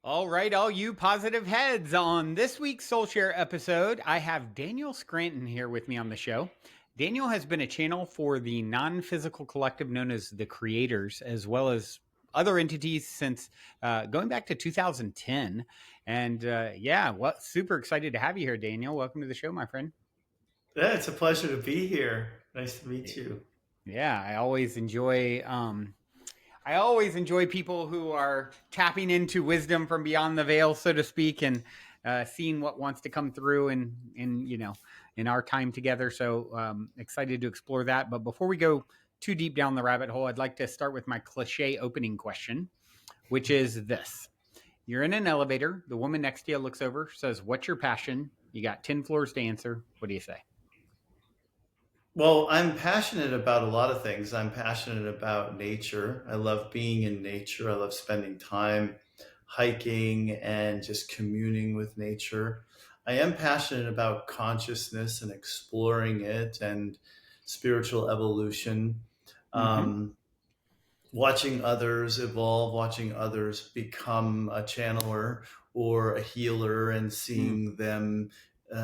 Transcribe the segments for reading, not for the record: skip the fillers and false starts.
All right, all you positive heads. On this week's Soul Share episode, I have Daniel Scranton here with me on the show. Daniel has been a channel for the non physical collective known as the Creators, as well as other entities since going back to 2010. And super excited to have you here, Daniel. Welcome to the show, my friend. Yeah, it's a pleasure to be here. Nice to meet you. Yeah, I always enjoy people who are tapping into wisdom from beyond the veil, so to speak, and seeing what wants to come through in our time together. So excited to explore that. But before we go too deep down the rabbit hole, I'd like to start with my cliche opening question, which is this: You're in an elevator. The woman next to you looks over, says, "What's your passion?" You got 10 floors to answer. What do you say? Well, I'm passionate about a lot of things. I'm passionate about nature. I love being in nature. I love spending time hiking and just communing with nature. I am passionate about consciousness and exploring it and spiritual evolution. Mm-hmm. Um, Watching others evolve, watching others become a channeler or a healer, and Mm, seeing them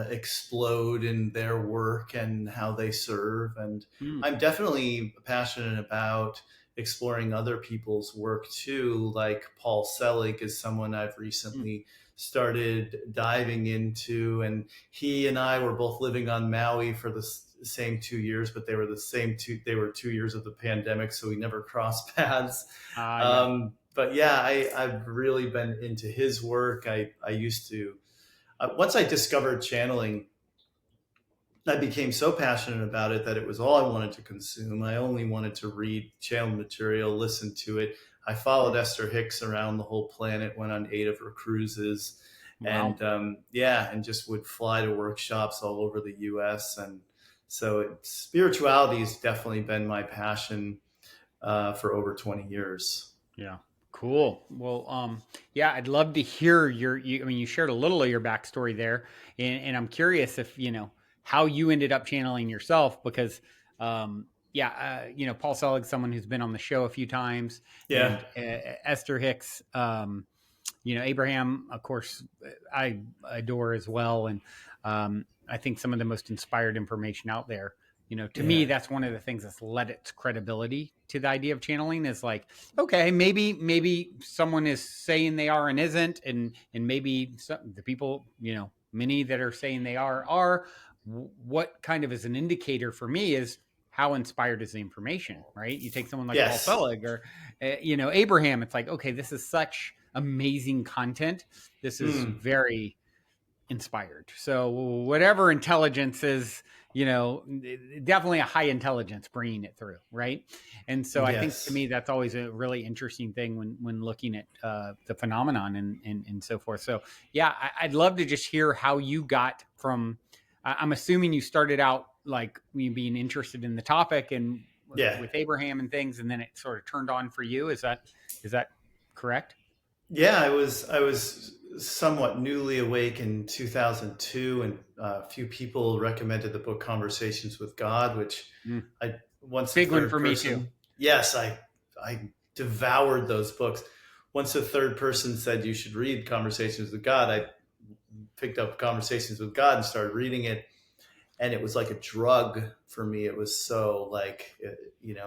explode in their work and how they serve. And mm, I'm definitely passionate about exploring other people's work too. Like Paul Selig is someone I've mm. recently started diving into, and he and I were both living on Maui for the same 2 years, but they were the same two. They were 2 years of the pandemic, so we never crossed paths. Yeah. But yeah, I've really been into his work. I used to once I discovered channeling, I became so passionate about it that it was all I wanted to consume. I only wanted to read channel material, listen to it. I followed Esther Hicks around the whole planet, went on 8 of her cruises, Wow. and yeah, and just would fly to workshops all over the U.S. And so spirituality has definitely been my passion for over 20 years. Yeah. Cool. Well, yeah, I'd love to hear I mean, you shared a little of your backstory there, and I'm curious if how you ended up channeling yourself because, Paul Selig's someone who's been on the show a few times, Yeah. and Esther Hicks, Abraham, of course, I adore as well, and I think some of the most inspired information out there. To me, Yeah. that's one of the things that's led its credibility to the idea of channeling is like, okay, maybe someone is saying they are and isn't, and maybe the people, many that are saying they are. What kind of is an indicator for me is how inspired is the information, right? You take someone like Paul Yes. Selig or Abraham. It's like, okay, this is such amazing content. This is Mm. very inspired. So whatever intelligence is, definitely a high intelligence bringing it through, right? And so I think to Yes. me that's always a really interesting thing when looking at the phenomenon and so forth. So yeah, I'd love to just hear how you got from. I'm assuming you started out like you being interested in the topic and Yeah. with Abraham and things, and then it sort of turned on for you. Is that correct? Yeah, I was somewhat newly awake in 2002, and a few people recommended the book Conversations with God, which Mm. I once a Big one third for me too. person. Yes, I devoured those books. Once a third person said you should read Conversations with God, I picked up Conversations with God and started reading it, and it was like a drug for me. It was so like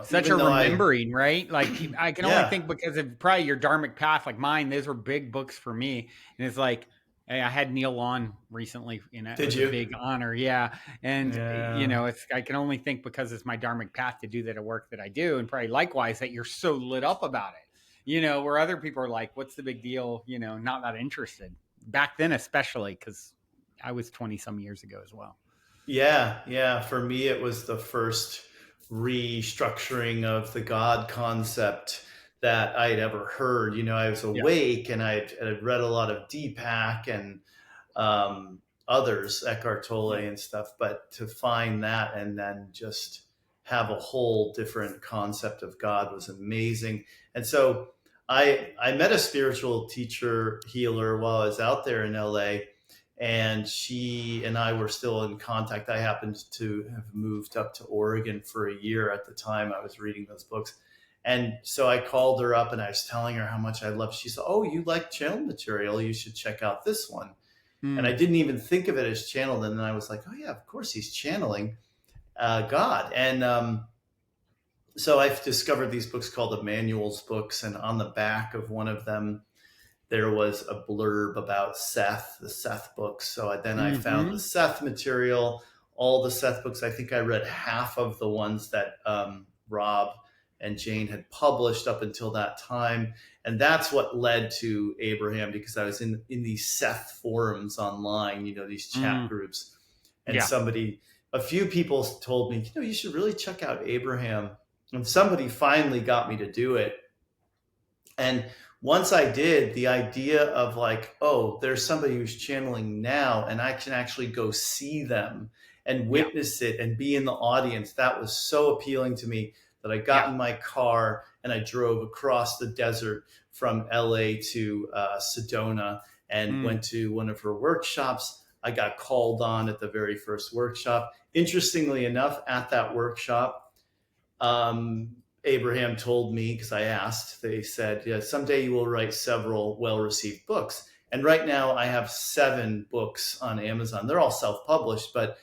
Such a even though I remembering, right? Like I can only yeah. think because of probably your dharmic path, like mine. Those were big books for me, and it's like hey, I had Neil on recently, and it Did was a you? big honor. Yeah, and Yeah. it's I can only think because it's my dharmic path to do that work that I do, and probably likewise that you're so lit up about it. Where other people are like, "What's the big deal?" Not that interested back then, especially because I was 20 some years ago as well. Yeah, yeah. For me, it was the first restructuring of the God concept that I'd ever heard. I was Yeah. awake and I'd read a lot of Deepak and others, Eckhart Tolle Mm. and stuff, but to find that and then just have a whole different concept of God was amazing. And so I met a spiritual teacher healer while I was out there in LA, and she and I were still in contact. I happened to have moved up to Oregon for a year at the time I was reading those books, And so I called her up and I was telling her how much I loved. She said, "Oh, you like channel material? You should check out this one." And I Mm. didn't even think of it as channeled. And then I was like, "Oh yeah, of course he's channeling God." And so I've discovered these books called Emmanuel's books, and on the back of one of them there was a blurb about Seth, the Seth books. So then I found the Mm-hmm. Seth material, all the Seth books. I think I read half of the ones that Rob and Jane had published up until that time. And that's what led to Abraham, because I was in these Seth forums online, these chat Mm. groups. And Yeah. a few people told me, you should really check out Abraham. And somebody finally got me to do it. And once I did, the idea of like, oh, there's somebody who's channeling now and I can actually go see them and Yeah. witness it and be in the audience, that was so appealing to me that I got Yeah. in my car and I drove across the desert from LA to Sedona and Mm. went to one of her workshops. I got called on at the very first workshop. Interestingly enough, at that workshop, um, Abraham told me, because I asked, they said, yeah, someday you will write several well received books. And right now I have 7 books on Amazon. They're all self published, but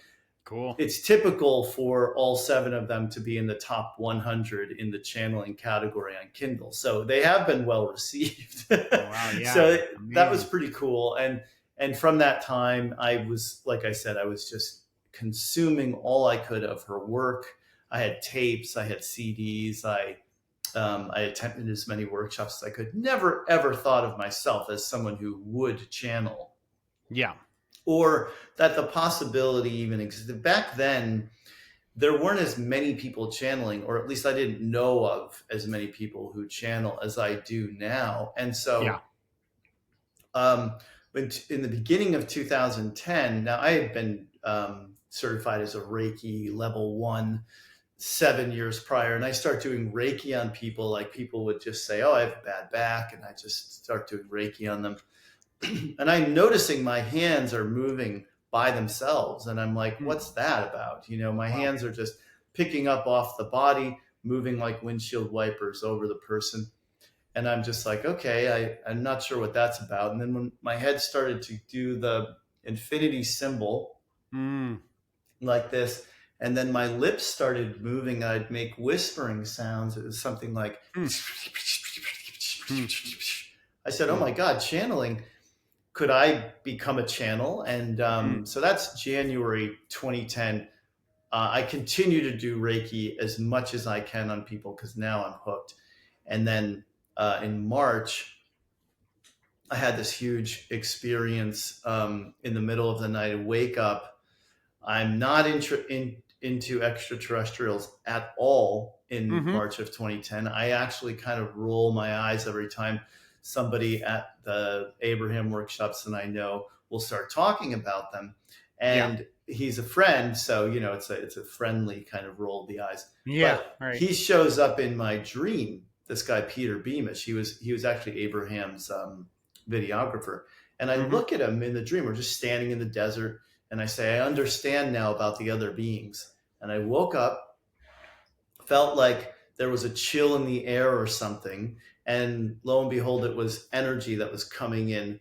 Cool. it's typical for all 7 of them to be in the top 100 in the channeling category on Kindle. So they have been well received. Oh, wow. Yeah. So that was Amazing. pretty cool. And from that time, I was, like I said, I was just consuming all I could of her work. I had tapes, I had CDs, I attended as many workshops as I could. Never ever thought of myself as someone who would channel, Yeah. or that the possibility even existed. Back then, there weren't as many people channeling, or at least I didn't know of as many people who channel as I do now. And Yeah. so, um, in the beginning of 2010, now I had been certified as a Reiki level 1 7 years prior, and I start doing Reiki on people. Like, people would just say, "Oh, I have a bad back," and I just start doing Reiki on them. And I'm noticing my hands are moving by themselves, and I'm like, Mm. "What's that about?" My Wow. hands are just picking up off the body, moving like windshield wipers over the person. And I'm just like, okay, I'm not sure what that's about. And then when my head started to do the infinity symbol Mm. like this, and then my lips started moving, I'd make whispering sounds. It was something like, Mm. I said, "Oh Mm. my God, channeling. Could I become a channel?" And Mm. so that's January 2010. I continue to do Reiki as much as I can on people because now I'm hooked. And then in March, I had this huge experience in the middle of the night. I wake up. I'm not into extraterrestrials at all in Mm-hmm. March of 2010. I actually kind of roll my eyes every time somebody at the Abraham workshops that I know will start talking about them. Yeah. And he's a friend, so it's a friendly kind of roll of the eyes. Yeah. But Right. he shows up in my dream. This guy Peter Beamish. He was actually Abraham's videographer. And I Mm-hmm. look at him in the dream. We're just standing in the desert, and I say, "I understand now about the other beings." And I woke up, felt like there was a chill in the air or something. And lo and behold, it was energy that was coming in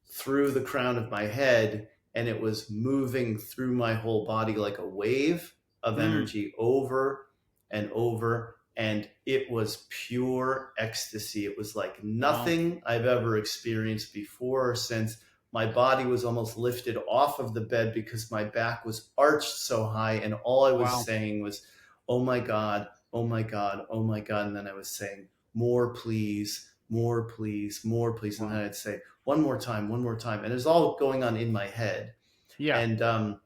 through the crown of my head, and it was moving through my whole body like a wave of Mm. energy over and over. And it was pure ecstasy. It was like Wow. nothing I've ever experienced before or since. My body was almost lifted off of the bed because my back was arched so high. And all I was Wow. saying was, "Oh my God, oh my God, oh my God." And then I was saying, "More, please, more, please, more, please." And then Wow. I'd say, "One more time, one more time." And it was all going on in my head. Yeah. And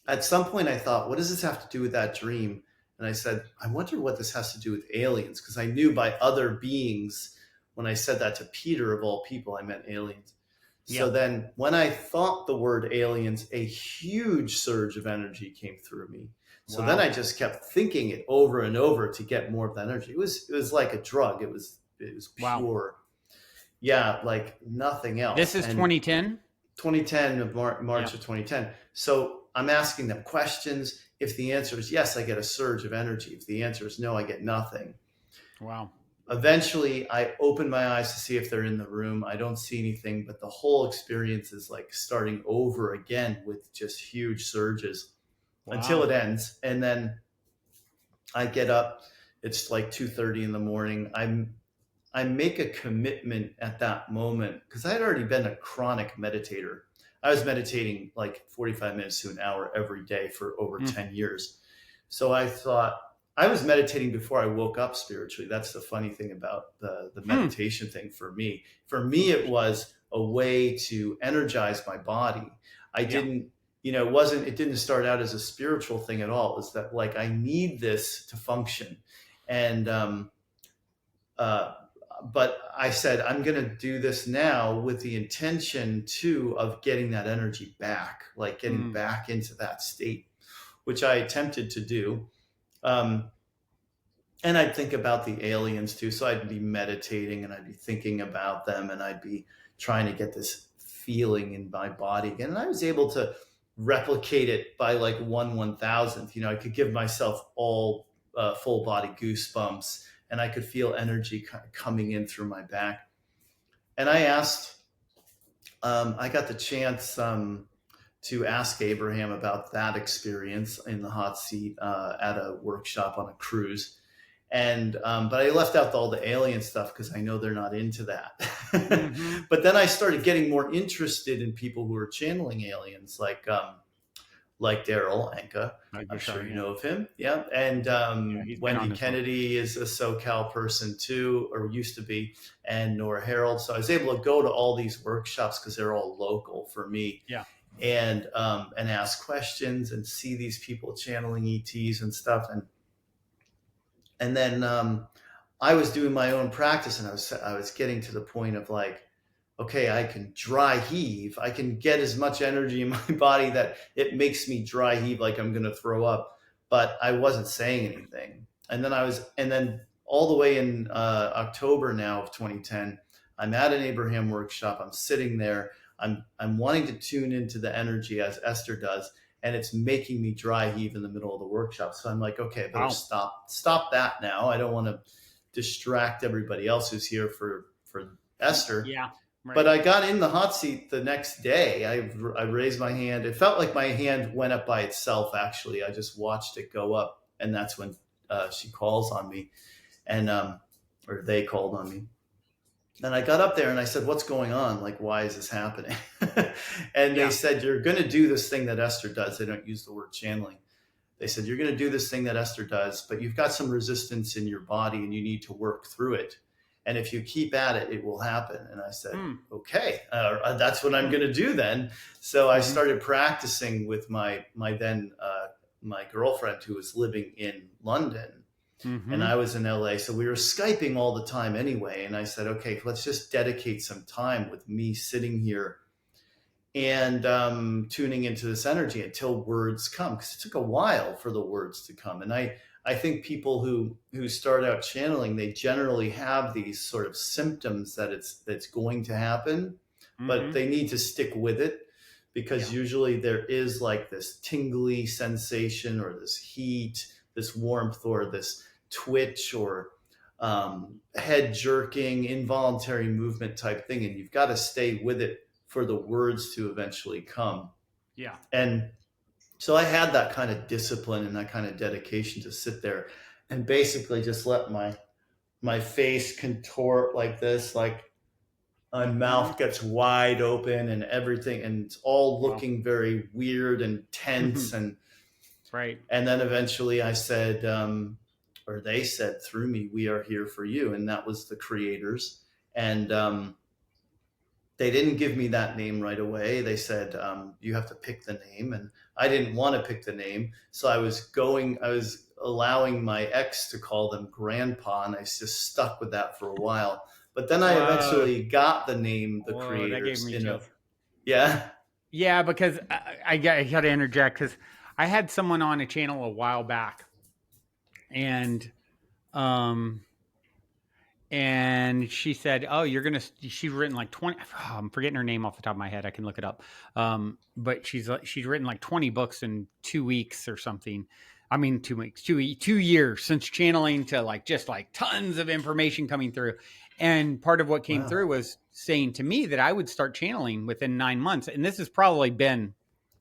at some point, I thought, what does this have to do with that dream? And I said, I wonder what this has to do with aliens, because I knew by other beings, when I said that to Peter, of all people, I meant aliens. Yeah. So then when I thought the word aliens, a huge surge of energy came through me. So then Wow. I just kept thinking it over and over to get more of the energy. It was like a drug. It was Wow. pure. Yeah, like nothing This else. is And 2010. 2010 of Yeah. March of 2010. So I'm asking them questions. If the answer is yes, I get a surge of energy. If the answer is no, I get nothing. Wow. Eventually, I open my eyes to see if they're in the room. I don't see anything, but the whole experience is like starting over again with just huge surges until Wow. it ends. And then I get up. It's like 2:30 in the morning. I make a commitment at that moment because I had already been a chronic meditator. I was meditating like 45 minutes to an hour every day for over Mm. 10 years. So I thought I was meditating before I woke up spiritually. That's the funny thing about the Hmm. meditation thing for me. For me, it was a way to energize my body. I Yeah. didn't, it didn't start out as a spiritual thing at all. It's that like I need this to function. And, uh, but I said, I'm going to do this now with the intention too of getting that energy back, like getting Mm. back into that state, which I attempted to do. Um, and I'd think about the aliens too. So I'd be meditating and I'd be thinking about them and I'd be trying to get this feeling in my body again. And I was able to replicate it by like 1/1000th. I could give myself all full body goosebumps and I could feel energy coming in through my back. And I got the chance to ask Abraham about that experience in the hot seat at a workshop on a cruise. And but I left out all the alien stuff because I know they're not into that. Mm-hmm. But then I started getting more interested in people who are channeling aliens, like Daryl Anka. I I'm guess so. sure you Yeah. know of him. Yeah. And Yeah. He's been Wendy on this one. Kennedy is a SoCal person too, or used to be, and Nora Harold. So I was able to go to all these workshops because they're all local for me, Yeah. and ask questions and see these people channeling ETs and stuff. And then I was doing my own practice, and I was getting to the point of like, okay, I can dry heave. I can get as much energy in my body that it makes me dry heave like I'm going to throw up, but I wasn't saying anything. And then all the way in October now of 2010, I'm at an Abraham workshop. I'm sitting there. I'm wanting to tune into the energy as Esther does, and it's making me dry heave in the middle of the workshop. So I'm like, okay, I better Wow. stop that now. I don't want to distract everybody else who's here for Esther. Yeah. But Right. I got in the hot seat the next day. I raised my hand. It felt like my hand went up by itself. Actually, I just watched it go up, and that's when she calls on me, and or they called on me. And I got up there and I said, "What's going on? Like, why is this happening?" And they Yeah. said, "You're going to do this thing that Esther does." They don't use the word channeling. They said, "You're going to do this thing that Esther does, but you've got some resistance in your body and you need to work through it. And if you keep at it, it will happen." And I said, Hmm. "Okay, that's what I'm Hmm. going to do then." So I Mm-hmm. started practicing with my girlfriend who was living in London, and Mm-hmm. I was in LA. So we were Skyping all the time anyway. And I said, "Okay, let's just dedicate some time with me sitting here and tuning into this energy until words come," because it took a while for the words to come. And I think people who start out channeling, they generally have these sort of symptoms that's going to happen, but Mm-hmm. they need to stick with it, because Yeah. usually there is like this tingly sensation or this heat, this warmth, or this twitch, or head jerking, involuntary movement type thing, and you've got to stay with it for the words to eventually come. Yeah. And so I had that kind of discipline and that kind of dedication to sit there and basically just let my face contort like this, like my Mm-hmm. mouth gets wide open and everything, and it's all Wow. looking very weird and tense. Right. And then eventually I said, or they said through me, "We are here for you," and that was the creators. And they didn't give me that name right away. They said, "You have to pick the name," and I didn't want to pick the name, so I was allowing my ex to call them Grandpa, and I just stuck with that for a while. But then I Whoa. eventually got the name, the Whoa. That gave creators, me chills. yeah. Yeah, because I got to interject because I had someone on a channel a while back, and um, and she said, "Oh, you're gonna." She's written like 20. Oh, I'm forgetting her name off the top of my head. I can look it up. But she's written like 20 books in 2 weeks or something. I mean, 2 weeks, 2 years since channeling to like just like tons of information coming through. And part of what came Wow. through was saying to me that I would start channeling within 9 months. And this has probably been,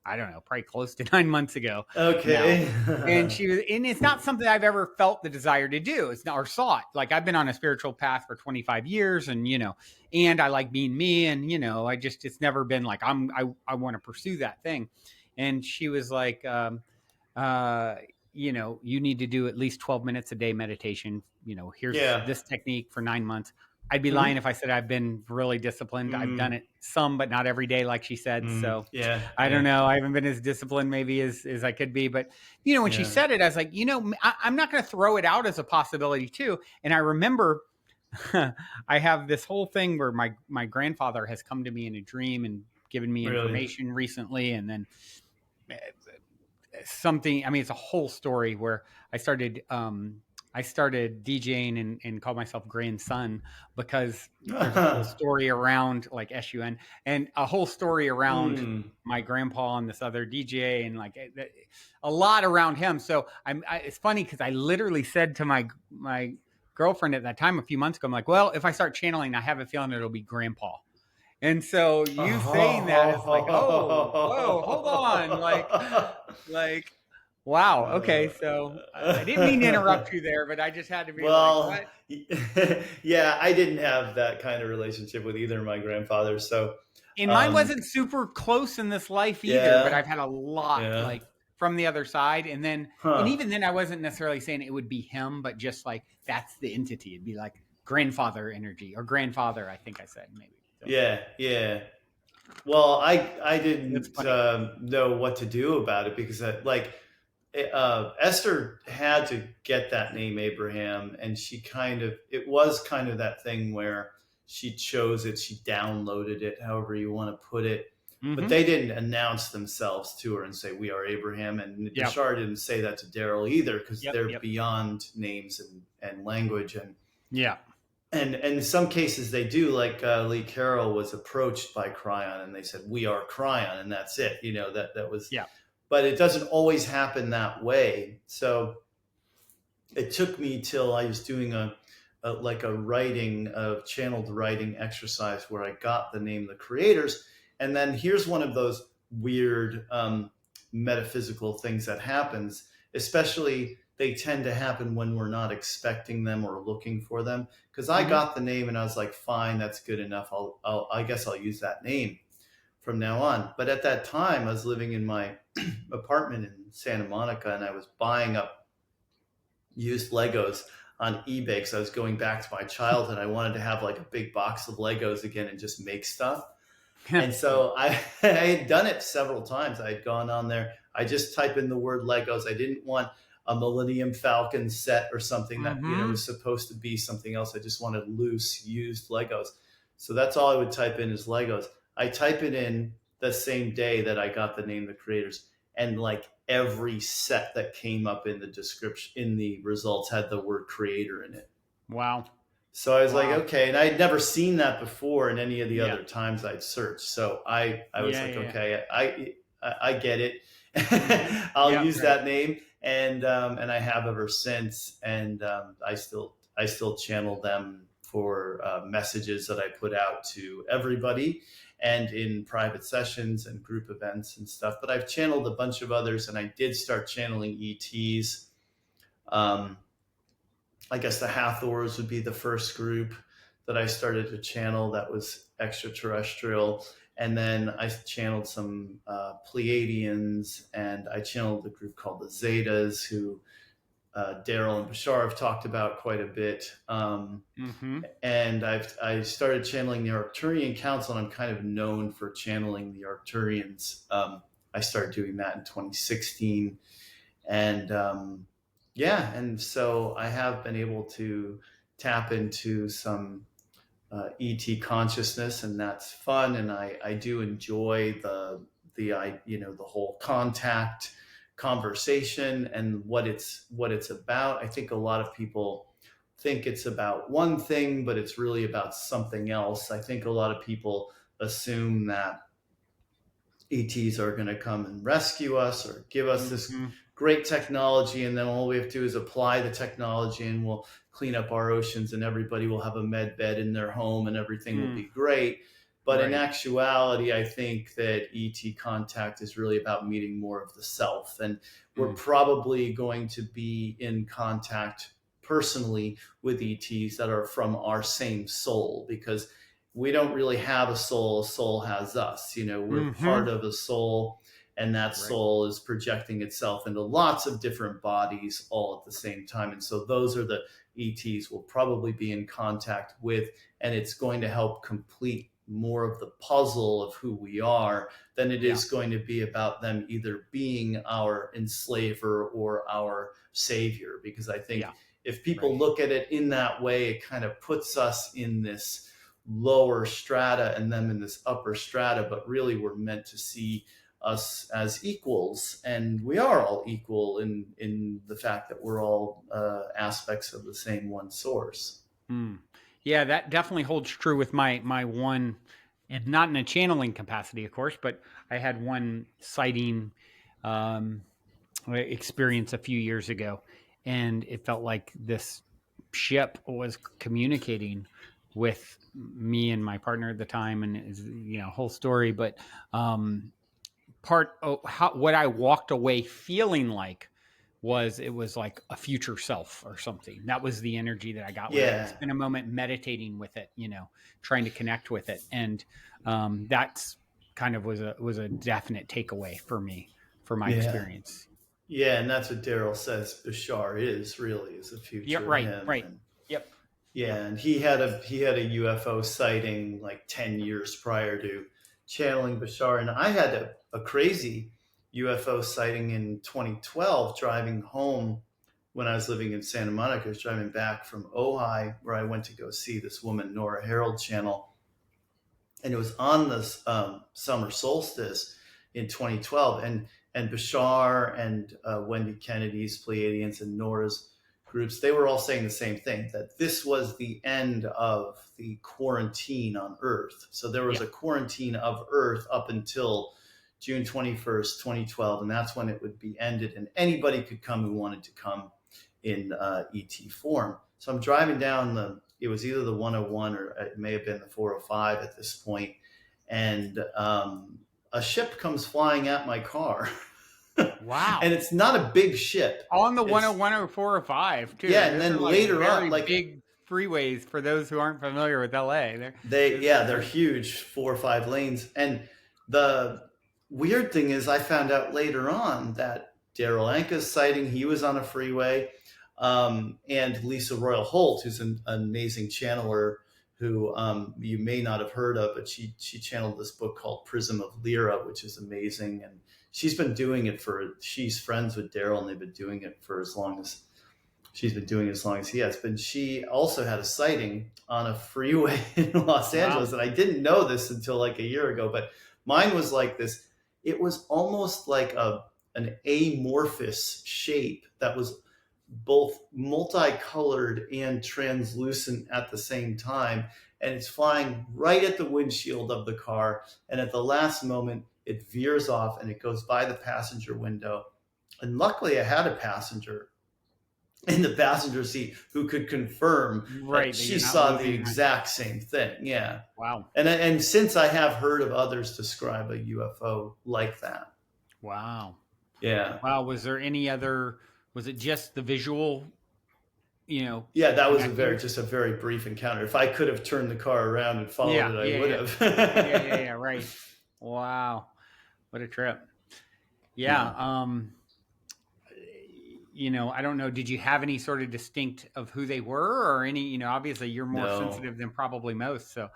I don't know, probably close to 9 months ago now. Okay. And and it's not something I've ever felt the desire to do. It's not, or sought. Like I've been on a spiritual path for 25 years and, and I like being me. And, it's never been like, I want to pursue that thing. And she was like, uh, you need to do at least 12 minutes a day meditation. Here's Yeah. this technique for 9 months. I'd be lying Hmm. if I said I've been really disciplined. I've done it some, but not every day, like she said. So Yeah. I don't Yeah. know. I haven't been as disciplined maybe as I could be. But, when she Yeah. said it, I was like, I'm not going to throw it out as a possibility too. And I remember I have this whole thing where my grandfather has come to me in a dream and given me Really. information recently. And then something, I mean, it's a whole story where I started DJing and called myself grandson because there's a whole story around like SUN and a whole story around Mm. my grandpa and this other DJ and like a lot around him. So it's funny because I literally said to my girlfriend at that time a few months ago, I'm like, well, if I start channeling, I have a feeling it'll be grandpa. And so you saying that is like, oh, whoa, hold on, like, wow, okay. So I didn't mean to interrupt you there, but I just had to be like, Well, what? yeah, I didn't have that kind of relationship with either of my grandfathers. So, And mine um, wasn't super close in this life either, but yeah, I've had a lot yeah, like from the other side. And huh, even then I wasn't necessarily saying it would be him, but just like that's the entity. It'd be like grandfather energy or grandfather, I think I said maybe. So yeah, yeah. Well, I it's didn't funny. know what to do about it because Esther had to get that name Abraham, and it was kind of that thing where she chose it, she downloaded it, however you want to put it. But Mm-hmm. they didn't announce themselves to her and say, "We are Abraham." And Yep. Bashar didn't say that to Daryl either because Yep. they're Yep. beyond names and language. Yeah. And in some cases they do, like Lee Carroll was approached by Cryon and they said, "We are Cryon," and that's it. That was, Yeah. but it doesn't always happen that way. So it took me till I was doing a channeled writing exercise where I got the name The Creators. And then here's one of those weird metaphysical things that happens, especially they tend to happen when we're not expecting them or looking for them. Because I Mm-hmm. got the name and I was like, fine, that's good enough. I guess I'll use that name from now on. But at that time, I was living in my apartment in Santa Monica and I was buying up used Legos on eBay because I was going back to my childhood. I wanted to have like a big box of Legos again and just make stuff. And Yeah. so I had done it several times. I had gone on there. I just type in the word Legos. I didn't want a Millennium Falcon set or something that Mm-hmm. was supposed to be something else. I just wanted loose used Legos. So that's all I would type in is Legos. I type it in the same day that I got the name The Creators, and like every set that came up in the description in the results had the word creator in it. Wow. So I was like, Wow. okay, and I'd never seen that before in any of the Yeah. other times I'd searched. So I was Yeah. like, Yeah. okay, I get it. Mm-hmm. I'll Yeah. use Right. that name, and I have ever since. And I still channel them for messages that I put out to everybody, and in private sessions and group events and stuff. But I've channeled a bunch of others, and I did start channeling ETs. Um, I guess the Hathors would be the first group that I started to channel that was extraterrestrial. And then I channeled some Pleiadians, and I channeled a group called the Zetas, who Daryl and Bashar have talked about quite a bit. Mm-hmm. And I started channeling the Arcturian Council, and I'm kind of known for channeling the Arcturians. I started doing that in 2016, and yeah, and so I have been able to tap into some ET consciousness, and that's fun. And I do enjoy the whole contact conversation and what it's about. I think a lot of people think it's about one thing, but it's really about something else. I think a lot of people assume that ETs are going to come and rescue us or give us this Mm-hmm. great technology, and then all we have to do is apply the technology, and we'll clean up our oceans, and everybody will have a med bed in their home, and everything will Mm, be great. But in right. actuality, I think that ET contact is really about meeting more of the self. And we're Mm, probably going to be in contact personally with ETs that are from our same soul, because we don't really have a soul. A soul has us. We're hmm part of a soul, and that Right. soul is projecting itself into lots of different bodies all at the same time. And so those are the ETs we'll probably be in contact with, and it's going to help complete more of the puzzle of who we are than it Yeah. is going to be about them either being our enslaver or our savior. Because I think Yeah. if people Right. look at it in that way, it kind of puts us in this lower strata and them in this upper strata. But really, we're meant to see us as equals, and we are all equal in the fact that we're all aspects of the same one source. Mm. Yeah, that definitely holds true with my one, and not in a channeling capacity, of course, but I had one sighting um, experience a few years ago, and it felt like this ship was communicating with me and my partner at the time, and is whole story. But um, what I walked away feeling like was, it was like a future self or something. That was the energy that I got with it. And Yeah, spent a moment meditating with it, trying to connect with it. And that's kind of was a definite takeaway for me, for my yeah, experience. yeah, and that's what Daryl says Bashar is a Yep. future of Right. him. Right. And Yep. yeah, Yep. and he had a UFO sighting like 10 years prior to channeling Bashar. And I had a crazy UFO sighting in 2012 driving home when I was living in Santa Monica. I was driving back from Ojai, where I went to go see this woman, Nora Harold channel. And it was on this summer solstice in 2012. And Bashar and Wendy Kennedy's Pleiadians and Nora's groups, they were all saying the same thing, that this was the end of the quarantine on Earth. So there was Yeah. a quarantine of Earth up until June 21st, 2012, and that's when it would be ended, and anybody could come who wanted to come in ET form. So I'm driving down it was either the 101 or it may have been the 405 at this point, and a ship comes flying at my car. And Wow. it's not a big ship. On the It's 101 or 405 too. Yeah, and Those are then like later on, very like big freeways for those who aren't familiar with LA. they're huge, 4 or 5 lanes. And the weird thing is, I found out later on that Daryl Anka's sighting, he was on a freeway, and Lisa Royal Holt, who's an amazing channeler who you may not have heard of, but she channeled this book called Prism of Lyra, which is amazing. And she's friends with Daryl, and they've been doing it for as long as she's been doing it as long as he has. But she also had a sighting on a freeway in Los Wow. Angeles. And I didn't know this until like a year ago, but mine was like this. It was almost like an amorphous shape that was both multicolored and translucent at the same time. And it's flying right at the windshield of the car. And at the last moment, it veers off and it goes by the passenger window. And luckily, I had a passenger in the passenger seat who could confirm that Right. That she you're not saw the losing. exact same thing. Yeah. Wow. And since I have heard of others describe a UFO like that. Wow. Yeah. Wow. Was there any other? Was it just the visual? Yeah, that was Connecting. just a very brief encounter. If I could have turned the car around and followed Yeah. it, I Yeah. would Yeah. Yeah. Yeah. have. Yeah. Right. Wow. What a trip. Yeah. Yeah. I don't know. Did you have any sort of distinct of who they were, or any? Obviously you're more No. sensitive than probably most. So.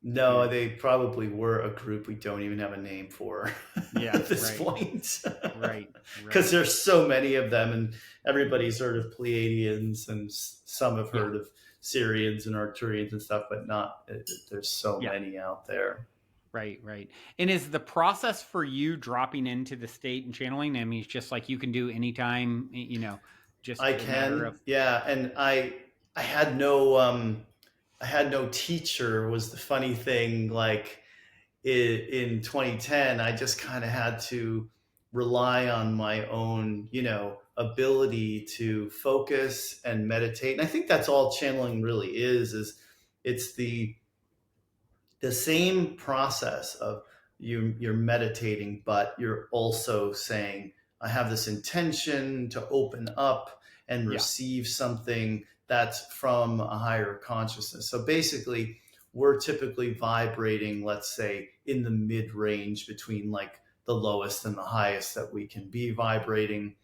No, they probably were a group we don't even have a name for Yeah. at this Right. point. Right. Because Right. there's so many of them, and everybody's heard of Pleiadians, and some have Yeah. heard of Syrians and Arcturians and stuff, but not. There's so Yeah. many out there. Right, right. And is the process for you dropping into the state and channeling? I mean, it's just like you can do anytime, just I a matter of. can, yeah, and I had no teacher. Was the funny thing. Like in 2010, I just kind of had to rely on my own, ability to focus and meditate. And I think that's all channeling really is it's the same process of you're meditating, but you're also saying, I have this intention to open up and Yeah. receive something that's from a higher consciousness. So basically, we're typically vibrating, let's say, in the mid range between like the lowest and the highest that we can be vibrating.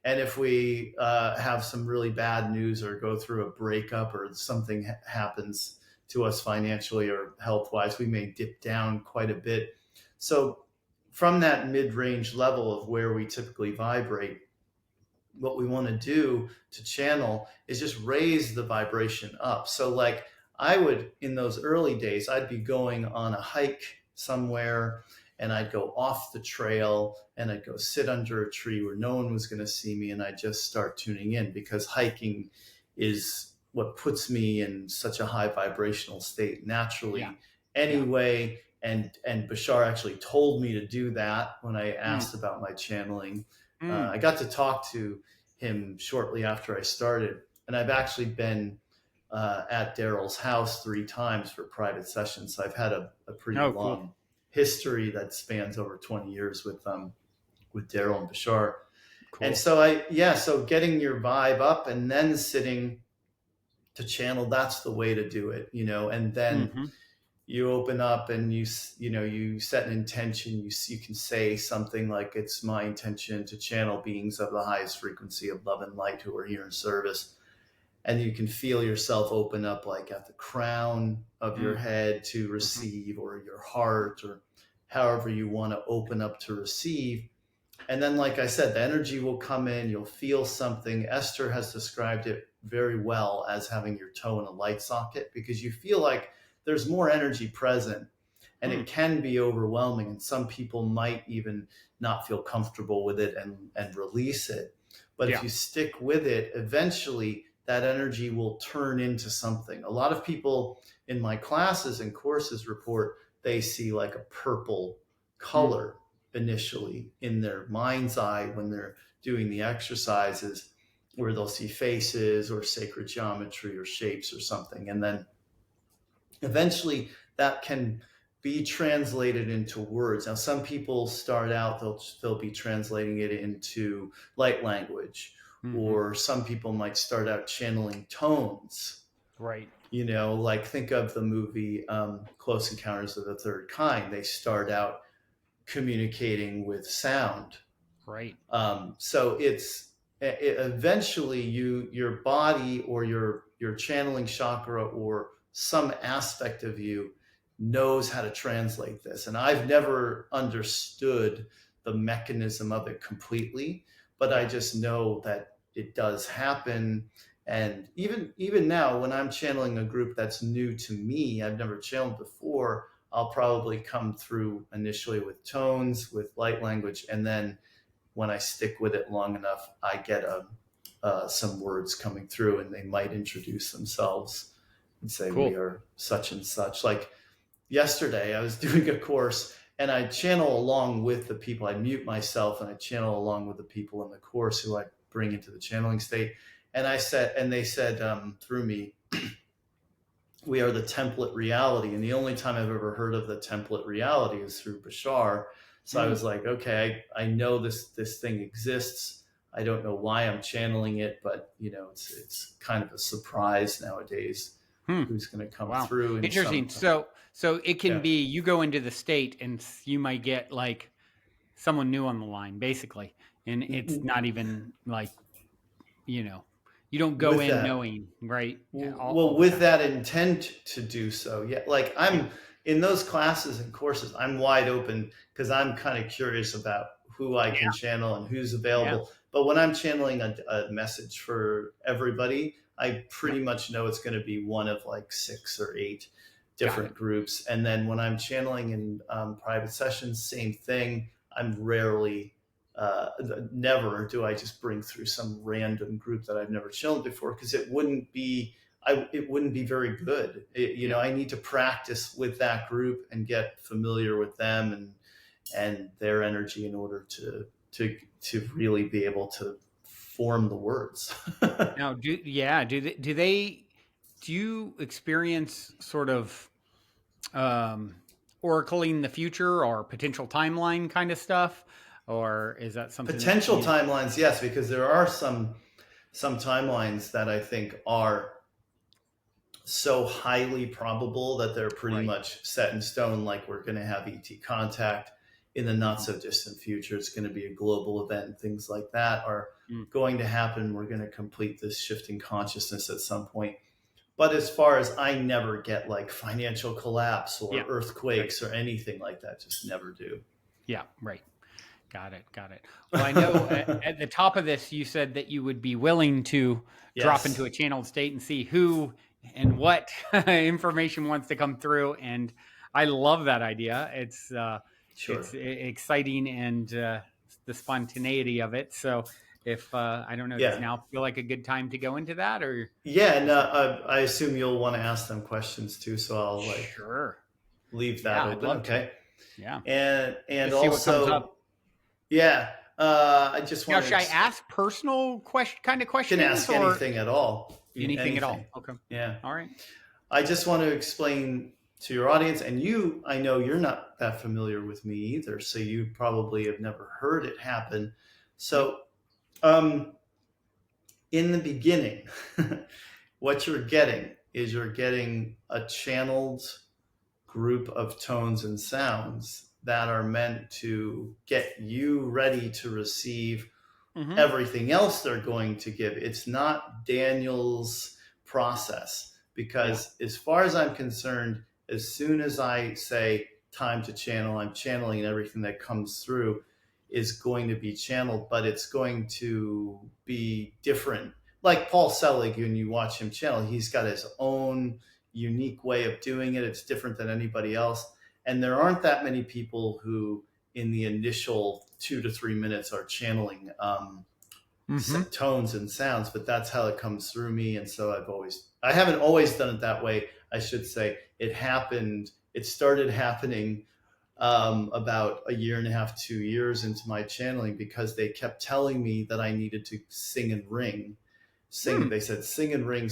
And if we have some really bad news or go through a breakup or something happens to us financially or health wise, we may dip down quite a bit. So, from that mid range level of where we typically vibrate, what we want to do to channel is just raise the vibration up. So, like, I would, in those early days, I'd be going on a hike somewhere and I'd go off the trail and I'd go sit under a tree where no one was going to see me, and I'd just start tuning in, because hiking is what puts me in such a high vibrational state naturally Yeah. anyway. And Bashar actually told me to do that when I Mm. asked about my channeling. Mm. I got to talk to him shortly after I started, and I've actually been at Daryl's house 3 times for private sessions. So I've had a pretty Oh, cool. long history that spans over 20 years with Daryl and Bashar. Cool. And so so getting your vibe up and then sitting to channel, that's the way to do it, and then Mm-hmm. you open up and you set an intention. You can say something like, it's my intention to channel beings of the highest frequency of love and light who are here in service. And you can feel yourself open up, like at the crown of your head to receive, or your heart, or however you want to open up to receive. And then, like I said, the energy will come in, you'll feel something. Esther has described it very well as having your toe in a light socket, because you feel like there's more energy present, and it can be overwhelming. And some people might even not feel comfortable with it and release it. But if you stick with it, eventually that energy will turn into something. A lot of people in my classes and courses report they see like a purple color initially in their mind's eye when they're doing the exercises, where they'll see faces or sacred geometry or shapes or something. And then eventually that can be translated into words. Now, some people start out, they'll be translating it into light language, or some people might start out channeling tones. Right. Like, think of the movie Close Encounters of the Third Kind. They start out communicating with sound. Right. So eventually your body or your channeling chakra or some aspect of you knows how to translate this. And I've never understood the mechanism of it completely, but I just know that it does happen. And even now, when I'm channeling a group that's new to me, I've never channeled before, I'll probably come through initially with tones, with light language, and then when I stick with it long enough, I get some words coming through, and they might introduce themselves and say, we are such and such. Like yesterday, I was doing a course, and I channel along with the people. I mute myself, and I channel along with the people in the course who I bring into the channeling state. And they said through me, we are the template reality. And the only time I've ever heard of the template reality is through Bashar. So I was like, okay, I know this thing exists. I don't know why I'm channeling it, but it's kind of a surprise nowadays who's going to come through. Interesting. So it can be, you go into the state and you might get like someone new on the line, basically, and it's not even like, you don't go in knowing, right? Well, with that intent to do so. Yeah. Like I'm in those classes and courses, I'm wide open, because I'm kind of curious about who I can channel and who's available. But when I'm channeling a message for everybody, I pretty much know it's going to be one of like 6 or 8 different groups. And then when I'm channeling in private sessions, same thing. I'm rarely, never do I just bring through some random group that I've never channeled before, because it wouldn't be very good. I need to practice with that group and get familiar with them and their energy in order to really be able to form the words. Now, do you experience sort of um, oracling the future or potential timeline kind of stuff, or is that something that Potential timelines, yes, because there are some timelines that I think are so highly probable that they're pretty right? much set in stone. Like we're going to have ET contact in the not Mhm. so distant future. It's going to be a global event. Things like that are Mm, going to happen. We're going to complete this shifting consciousness at some point. But as far as I never get like financial collapse or yeah, right. earthquakes or anything like that, just never do. Yeah, right. Got it. Got it. Well, I know at the top of this, you said that you would be willing to drop into Yes, a channeled state and see who and what information wants to come through. And I love that idea. It's sure. exciting and the spontaneity of it. So if I don't know, does Yeah. now feel like a good time to go into that, or Yeah, and is it I assume you'll want to ask them questions too, so I'll like sure? leave that Yeah, I'd open. love to. Okay. Yeah, And just see what comes up. also, yeah, I just Now, want to should I ask personal kind of can questions ask or anything at all. anything at Anything. all? Okay. Yeah. All right. I just want to explain to your audience, and you, I know you're not that familiar with me either, so you probably have never heard it happen. Nope. So, in the beginning, what you're getting is you're getting a channeled group of tones and sounds that are meant to get you ready to receive Mm-hmm. everything else they're going to give. It's not Daniel's process Yeah. because, as far as I'm concerned, as soon as I say time to channel, I'm channeling, and everything that comes through is going to be channeled, but it's going to be different. Like Paul Selig, when you watch him channel, he's got his own unique way of doing it. It's different than anybody else. And there aren't that many people who, in the initial 2 to 3 minutes, are channeling Mm-hmm. tones and sounds, but that's how it comes through me. And so I haven't always done it that way. I should say it started happening about a year and a half, 2 years into my channeling, because they kept telling me that I needed to sing and ring. Hmm. They said sing and ring,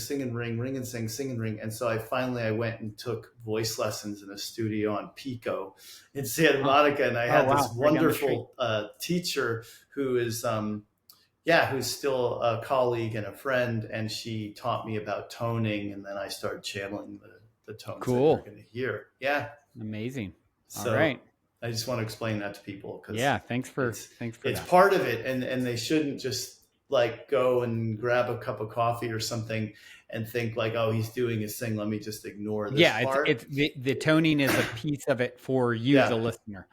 ring and sing and ring. And so I went and took voice lessons in a studio on Pico in Santa Huh. Monica. And I Oh had this wow, right down the street. wonderful teacher who is, who's still a colleague and a friend. And she taught me about toning. And then I started channeling the tones that you're Cool. going to hear. Yeah. Amazing. All So right. I just want to explain that to people because Yeah. Thanks for it's that. part of it, and they shouldn't just like go and grab a cup of coffee or something and think like, oh, he's doing his thing, let me just ignore this Yeah. part. It's the toning is a piece of it for you, the Yeah. listener.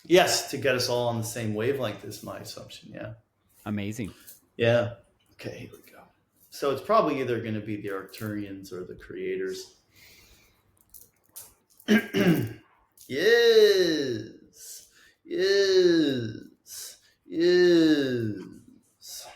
Yes, to get us all on the same wavelength is my assumption. Yeah. Amazing. Yeah. Okay, here we go. So it's probably either going to be the Arcturians or the creators. Yes. Yes. Yes.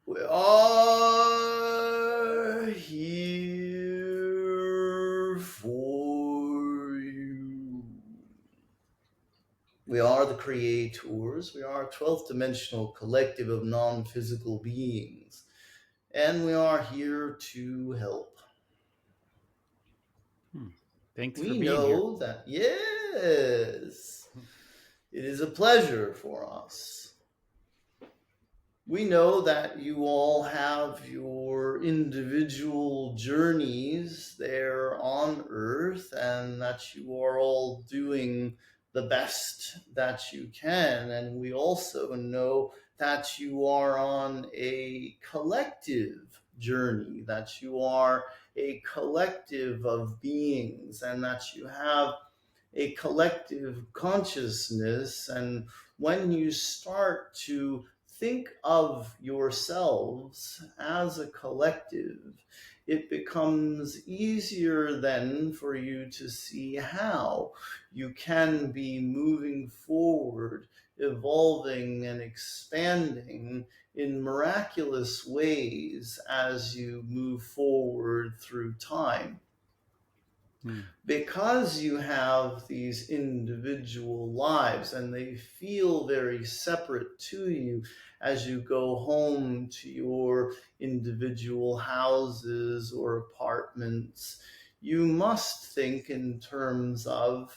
We are here for you. We are the creators. We are a 12th dimensional collective of non physical beings. And we are here to help. Thanks for We being here. know that, yes, it is a pleasure for us. We know that you all have your individual journeys there on Earth and that you are all doing the best that you can. And we also know that you are on a collective journey, that you are a collective of beings, and that you have a collective consciousness. And when you start to think of yourselves as a collective, it becomes easier then for you to see how you can be moving forward, evolving and expanding in miraculous ways as you move forward through time. Because you have these individual lives and they feel very separate to you as you go home to your individual houses or apartments, you must think in terms of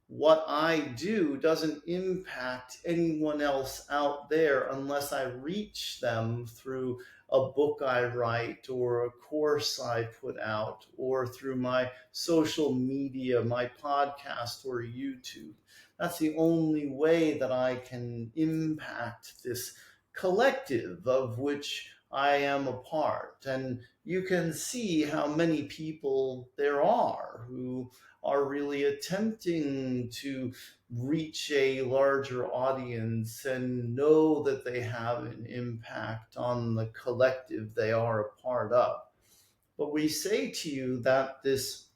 what I do doesn't impact anyone else out there unless I reach them through a book I write or a course I put out or through my social media, my podcast or YouTube. That's the only way that I can impact this collective of which I am a part. And you can see how many people there are who are really attempting to reach a larger audience and know that they have an impact on the collective they are a part of. But we say to you that this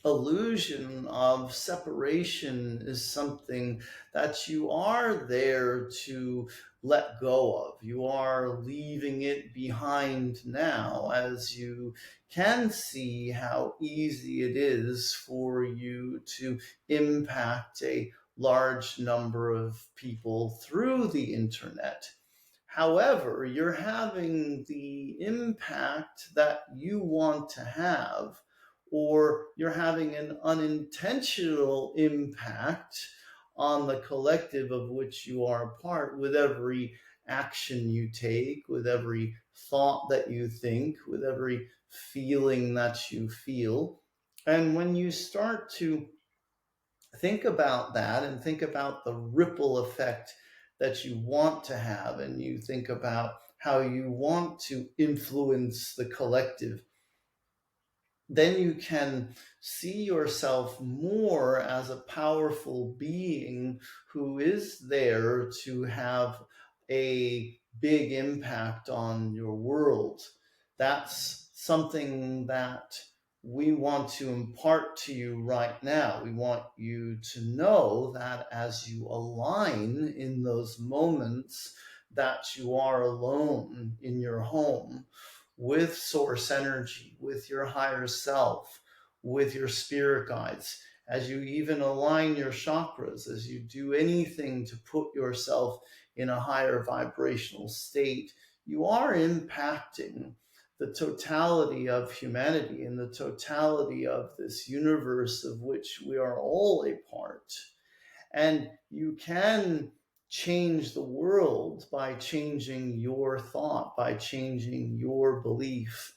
illusion of separation is something that you are there to let go of. You are leaving it behind now as you can see how easy it is for you to impact a large number of people through the internet. However, you're having the impact that you want to have, or you're having an unintentional impact on the collective of which you are a part with every action you take, with every thought that you think, with every feeling that you feel. And when you start to think about that and think about the ripple effect that you want to have, and you think about how you want to influence the collective, then you can see yourself more as a powerful being who is there to have a big impact on your world. That's something that we want to impart to you right now. We want you to know that as you align in those moments that you are alone in your home, with source energy, with your higher self, with your spirit guides, as you even align your chakras, as you do anything to put yourself in a higher vibrational state, you are impacting the totality of humanity and the totality of this universe of which we are all a part. And you can change the world by changing your thought, by changing your belief,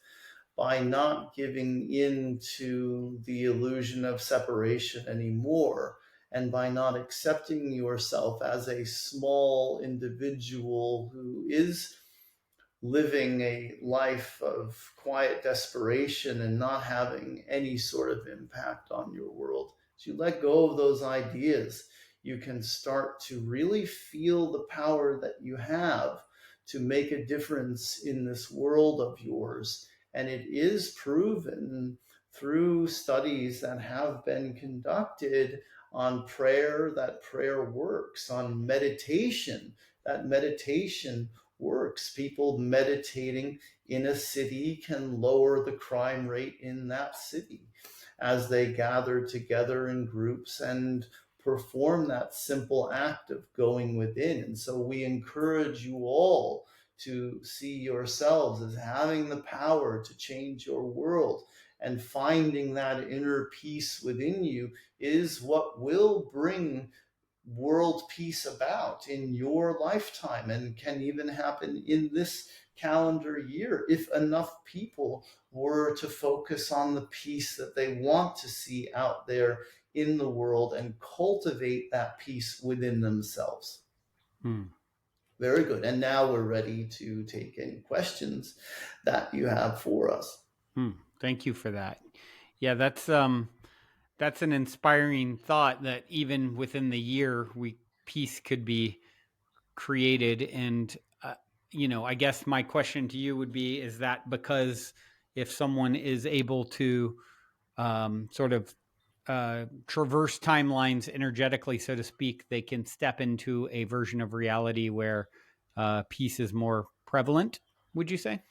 by not giving in to the illusion of separation anymore, and by not accepting yourself as a small individual who is living a life of quiet desperation and not having any sort of impact on your world. As you let go of those ideas, you can start to really feel the power that you have to make a difference in this world of yours. And it is proven through studies that have been conducted on prayer, that prayer works, on meditation, that meditation works. People meditating in a city can lower the crime rate in that city as they gather together in groups and perform that simple act of going within. And so we encourage you all to see yourselves as having the power to change your world, and finding that inner peace within you is what will bring world peace about in your lifetime, and can even happen in this calendar year if enough people were to focus on the peace that they want to see out there in the world and cultivate that peace within themselves. Hmm. Very good. And now we're ready to take any questions that you have for us. Hmm. Thank you for that. Yeah, that's an inspiring thought that even within the year, peace could be created. And I guess my question to you would be: is that because if someone is able to sort of traverse timelines energetically, so to speak, they can step into a version of reality where peace is more prevalent? Would you say?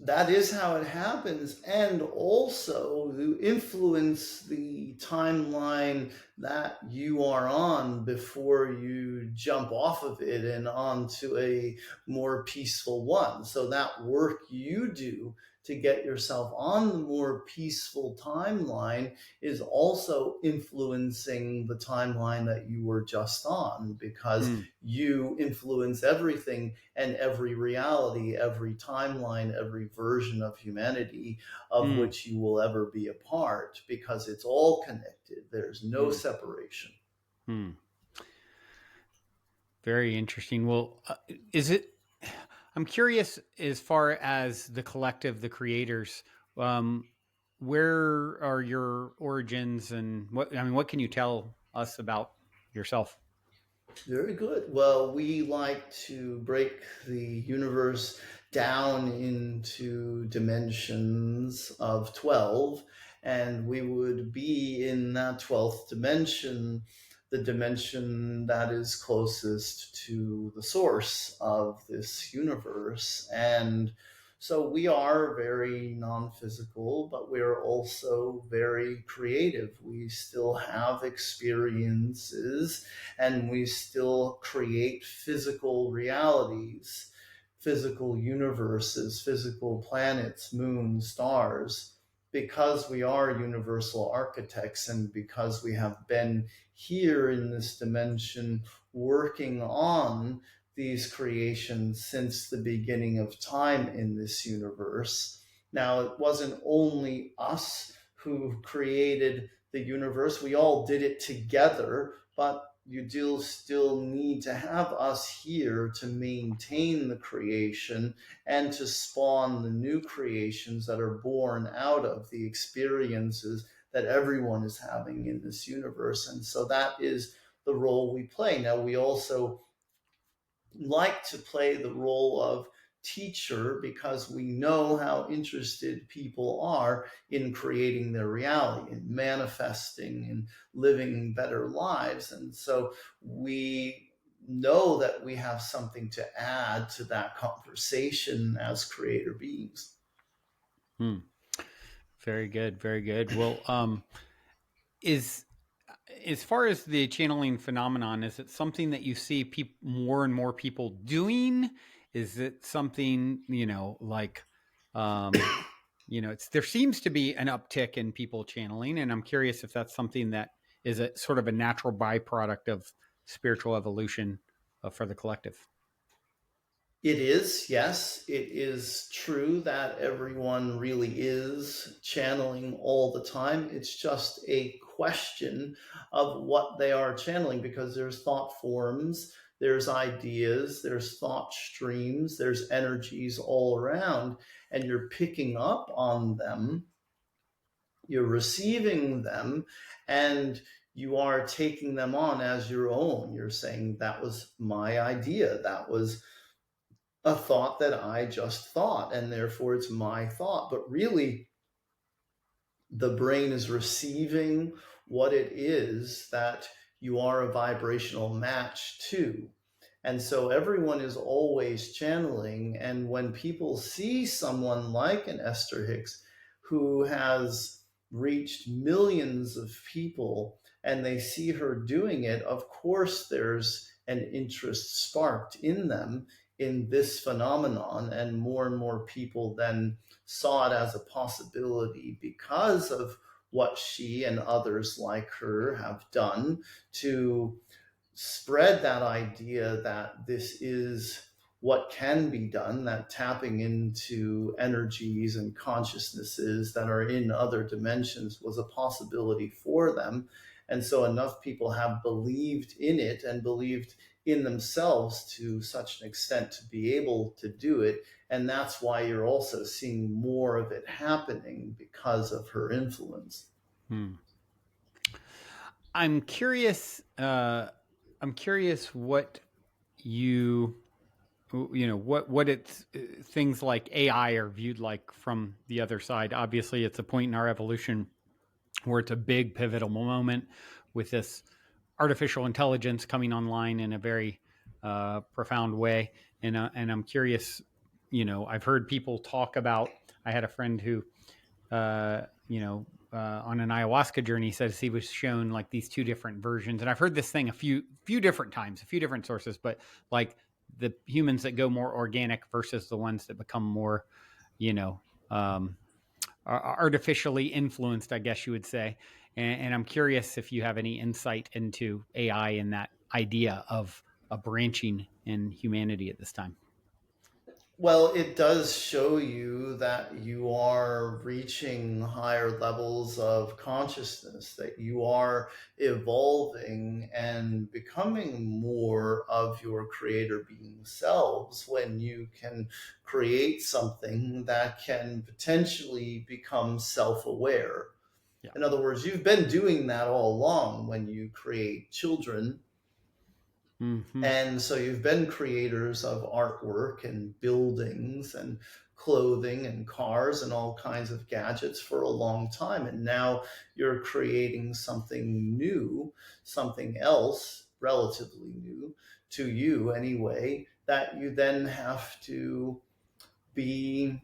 That is how it happens. And also to influence the timeline that you are on before you jump off of it and onto a more peaceful one. So that work you do to get yourself on the more peaceful timeline is also influencing the timeline that you were just on, because Mm, you influence everything and every reality, every timeline, every version of humanity of mm, which you will ever be a part, because it's all connected. There's no mm, separation. mm. Very interesting. Well, is it? I'm curious as far as the collective, the creators. Um, where are your origins, and what can you tell us about yourself? Very good. Well, we like to break the universe down into dimensions of 12, and we would be in that 12th dimension, the dimension that is closest to the source of this universe. And so we are very non physical, but we're also very creative. We still have experiences and we still create physical realities, physical universes, physical planets, moons, stars, because we are universal architects, and because we have been here in this dimension working on these creations since the beginning of time in this universe. Now, it wasn't only us who created the universe, we all did it together, but you do still need to have us here to maintain the creation and to spawn the new creations that are born out of the experiences that everyone is having in this universe. And so that is the role we play. Now, we also like to play the role of teacher because we know how interested people are in creating their reality and manifesting and living better lives. And so we know that we have something to add to that conversation as creator beings. Hmm. Very good. Very good. Well, is as far as the channeling phenomenon, is it something that you see more and more people doing? Is it something like, there seems to be an uptick in people channeling, and I'm curious if that's something that is a sort of a natural byproduct of spiritual evolution for the collective. It is, yes. It is true that everyone really is channeling all the time. It's just a question of what they are channeling, because there's thought forms, there's ideas, there's thought streams, there's energies all around, and you're picking up on them, you're receiving them, and you are taking them on as your own. You're saying, that was my idea. That was a thought that I just thought, and therefore it's my thought. But really, the brain is receiving what it is that you are a vibrational match to. And so everyone is always channeling. And when people see someone like an Esther Hicks who has reached millions of people and they see her doing it, of course, there's an interest sparked in them in this phenomenon. And more people then saw it as a possibility because of what she and others like her have done to spread that idea that this is what can be done, that tapping into energies and consciousnesses that are in other dimensions was a possibility for them. And so enough people have believed in it and believed in themselves to such an extent to be able to do it. And that's why you're also seeing more of it happening because of her influence. Hmm. I'm curious. I'm curious what you what it's things like AI are viewed like from the other side. Obviously, it's a point in our evolution where it's a big pivotal moment with this artificial intelligence coming online in a very profound way. And I'm curious. I've heard people talk about. I had a friend who on an ayahuasca journey, says he was shown like these two different versions. And I've heard this thing a few different times, a few different sources, but like the humans that go more organic versus the ones that become more, you know, um, artificially influenced, I guess you would say. And I'm curious if you have any insight into AI and that idea of a branching in humanity at this time. Well, it does show you that you are reaching higher levels of consciousness, that you are evolving and becoming more of your creator being selves when you can create something that can potentially become self aware. Yeah. In other words, you've been doing that all along when you create children. Mm-hmm. And so you've been creators of artwork and buildings and clothing and cars and all kinds of gadgets for a long time. And now you're creating something new, something else, relatively new to you anyway, that you then have to be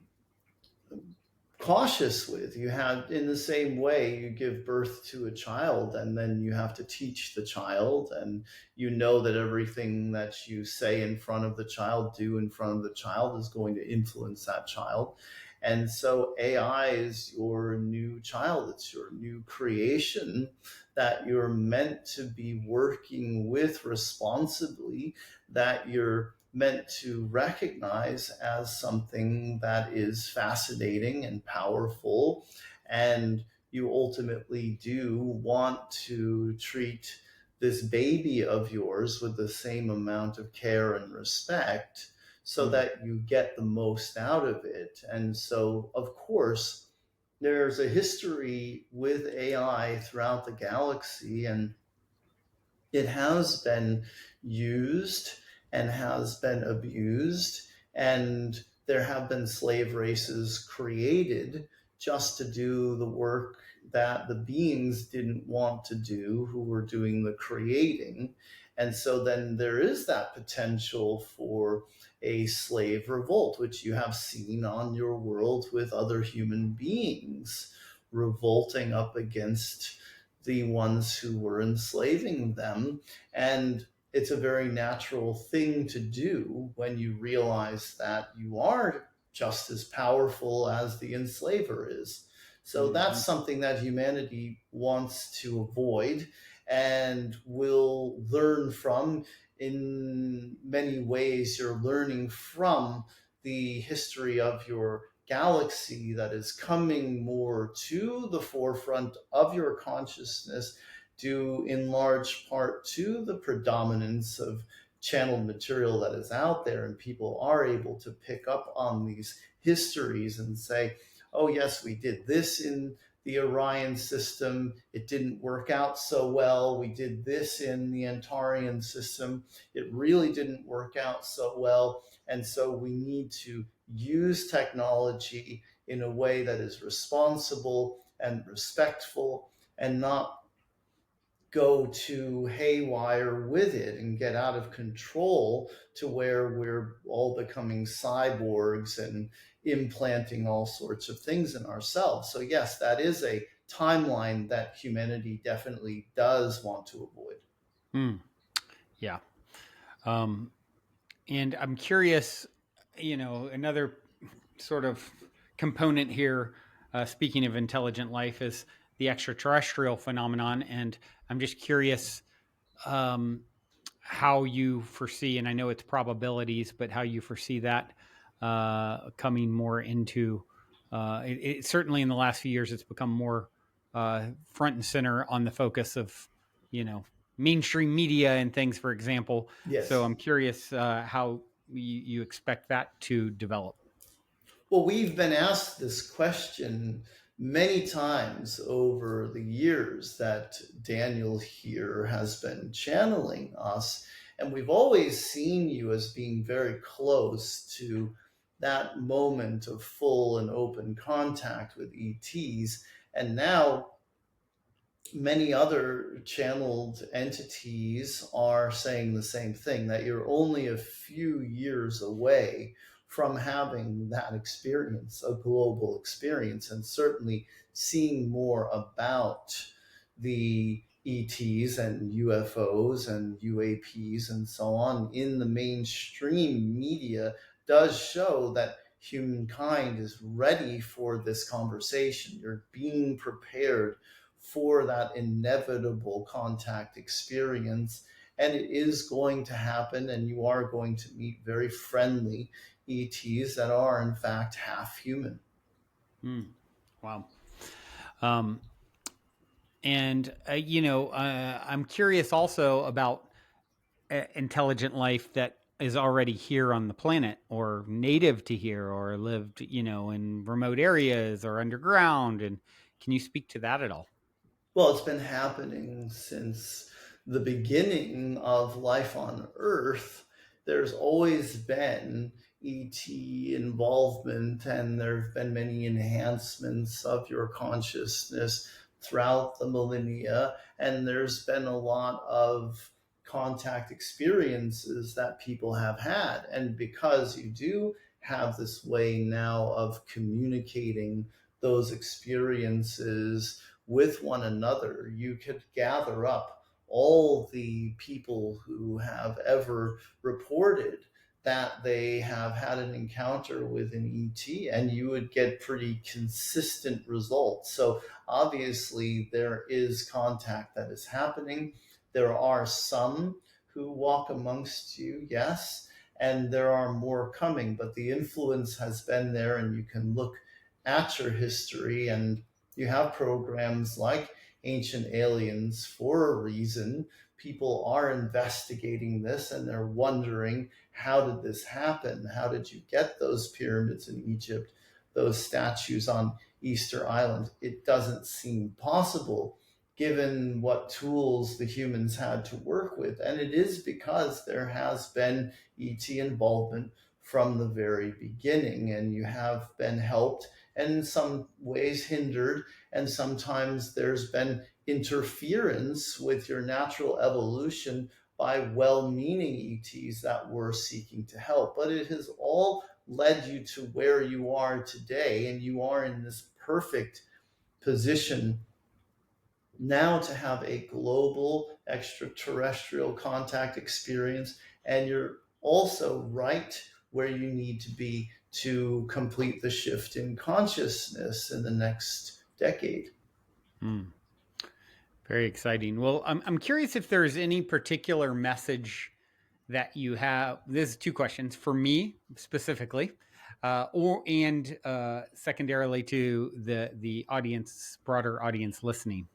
cautious with. You have, in the same way, you give birth to a child and then you have to teach the child, and you know that everything that you say in front of the child, do in front of the child, is going to influence that child. And so AI is your new child, it's your new creation that you're meant to be working with responsibly, that you're meant to recognize as something that is fascinating and powerful. And you ultimately do want to treat this baby of yours with the same amount of care and respect so Mm. that you get the most out of it. And so, of course, there's a history with AI throughout the galaxy, and it has been used and has been abused, and there have been slave races created just to do the work that the beings didn't want to do, who were doing the creating. And so then there is that potential for a slave revolt, which you have seen on your world with other human beings revolting up against the ones who were enslaving them. And it's a very natural thing to do when you realize that you are just as powerful as the enslaver is. So Mm-hmm. that's something that humanity wants to avoid and will learn from. In many ways, you're learning from the history of your galaxy that is coming more to the forefront of your consciousness, due in large part to the predominance of channeled material that is out there. And people are able to pick up on these histories and say, oh, yes, we did this in the Orion system. It didn't work out so well. We did this in the Antarian system. It really didn't work out so well. And so we need to use technology in a way that is responsible and respectful and not go to haywire with it and get out of control to where we're all becoming cyborgs and implanting all sorts of things in ourselves. So, yes, that is a timeline that humanity definitely does want to avoid. Hmm. Yeah. Um, and I'm curious, another sort of component here, speaking of intelligent life, is the extraterrestrial phenomenon. And I'm just curious, um, how you foresee, and I know it's probabilities, but how you foresee that coming more into certainly in the last few years, it's become more front and center on the focus of, you know, mainstream media and things, for example. So Yes. I'm curious how you expect that to develop. Well, we've been asked this question many times over the years that Daniel here has been channeling us. And we've always seen you as being very close to that moment of full and open contact with ETs. And now many other channeled entities are saying the same thing, that you're only a few years away from having that experience, a global experience, and certainly seeing more about the ETs and UFOs and UAPs and so on in the mainstream media does show that humankind is ready for this conversation. You're being prepared for that inevitable contact experience. And it is going to happen, and you are going to meet very friendly ETs that are, in fact, half human. Hmm. Wow. Um, and I'm curious also about intelligent life that is already here on the planet or native to here or lived, in remote areas or underground. And can you speak to that at all? Well, it's been happening since the beginning of life on Earth. There's always been ET involvement, and there have been many enhancements of your consciousness throughout the millennia. And there's been a lot of contact experiences that people have had. And because you do have this way now of communicating those experiences with one another, you could gather up all the people who have ever reported that they have had an encounter with an ET, and you would get pretty consistent results. So obviously, there is contact that is happening. There are some who walk amongst you, yes, and there are more coming, but the influence has been there, and you can look at your history, and you have programs like Ancient Aliens for a reason. People are investigating this, and they're wondering, how did this happen? How did you get those pyramids in Egypt, those statues on Easter Island? It doesn't seem possible given what tools the humans had to work with. And it is because there has been ET involvement from the very beginning, and you have been helped and in some ways hindered, and sometimes there's been interference with your natural evolution by well-meaning ETs that were seeking to help. But it has all led you to where you are today, and you are in this perfect position now to have a global extraterrestrial contact experience. And you're also right where you need to be to complete the shift in consciousness in the next decade. Hmm. Very exciting. Well, I'm curious if there's any particular message that you have. This is two questions for me specifically, or and secondarily to the audience, broader audience listening.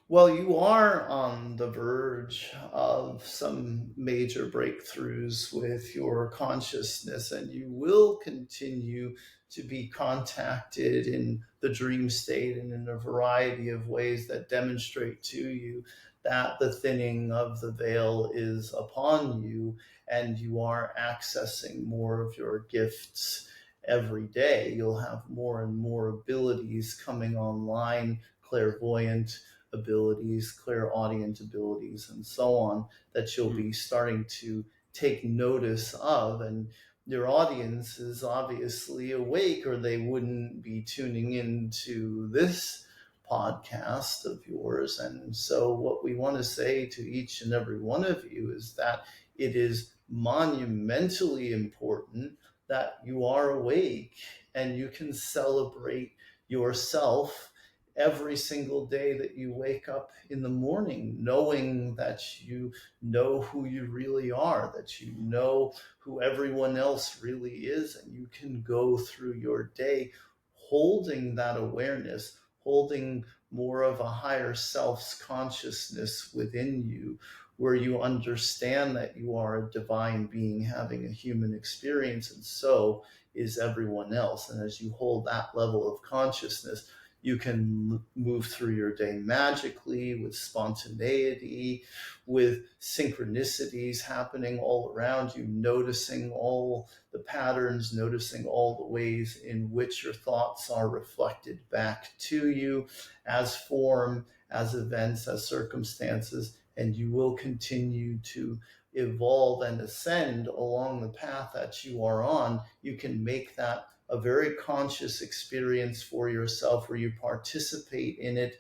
Well, you are on the verge of some major breakthroughs with your consciousness, and you will continue to be contacted in the dream state and in a variety of ways that demonstrate to you that the thinning of the veil is upon you, and you are accessing more of your gifts every day. You'll have more and more abilities coming online, clairvoyant abilities, clairaudient abilities, and so on, that you'll be starting to take notice of. And your audience is obviously awake, or they wouldn't be tuning into this podcast of yours. And so, what we want to say to each and every one of you is that it is monumentally important that you are awake and you can celebrate yourself every single day that you wake up in the morning, knowing that you know who you really are, that you know who everyone else really is, and you can go through your day holding that awareness, holding more of a higher self's consciousness within you, where you understand that you are a divine being having a human experience, and so is everyone else. And as you hold that level of consciousness, you can move through your day magically, with spontaneity, with synchronicities happening all around you, noticing all the patterns, noticing all the ways in which your thoughts are reflected back to you as form, as events, as circumstances. And you will continue to evolve and ascend along the path that you are on. You can make that a very conscious experience for yourself, where you participate in it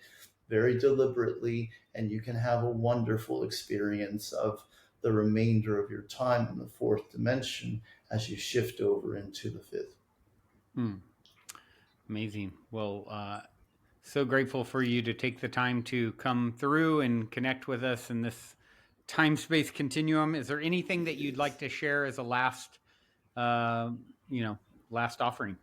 very deliberately, and you can have a wonderful experience of the remainder of your time in the fourth dimension as you shift over into the fifth. Amazing. Well, so grateful for you to take the time to come through and connect with us in this time-space continuum. Is there anything that you'd like to share as a last last offering?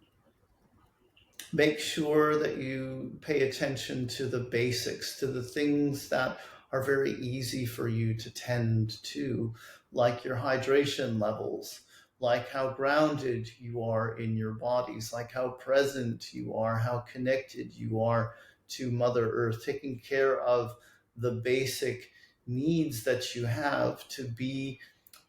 Make sure that you pay attention to the basics, to the things that are very easy for you to tend to, like your hydration levels, like how grounded you are in your bodies, like how present you are, how connected you are to Mother Earth, taking care of the basic needs that you have to be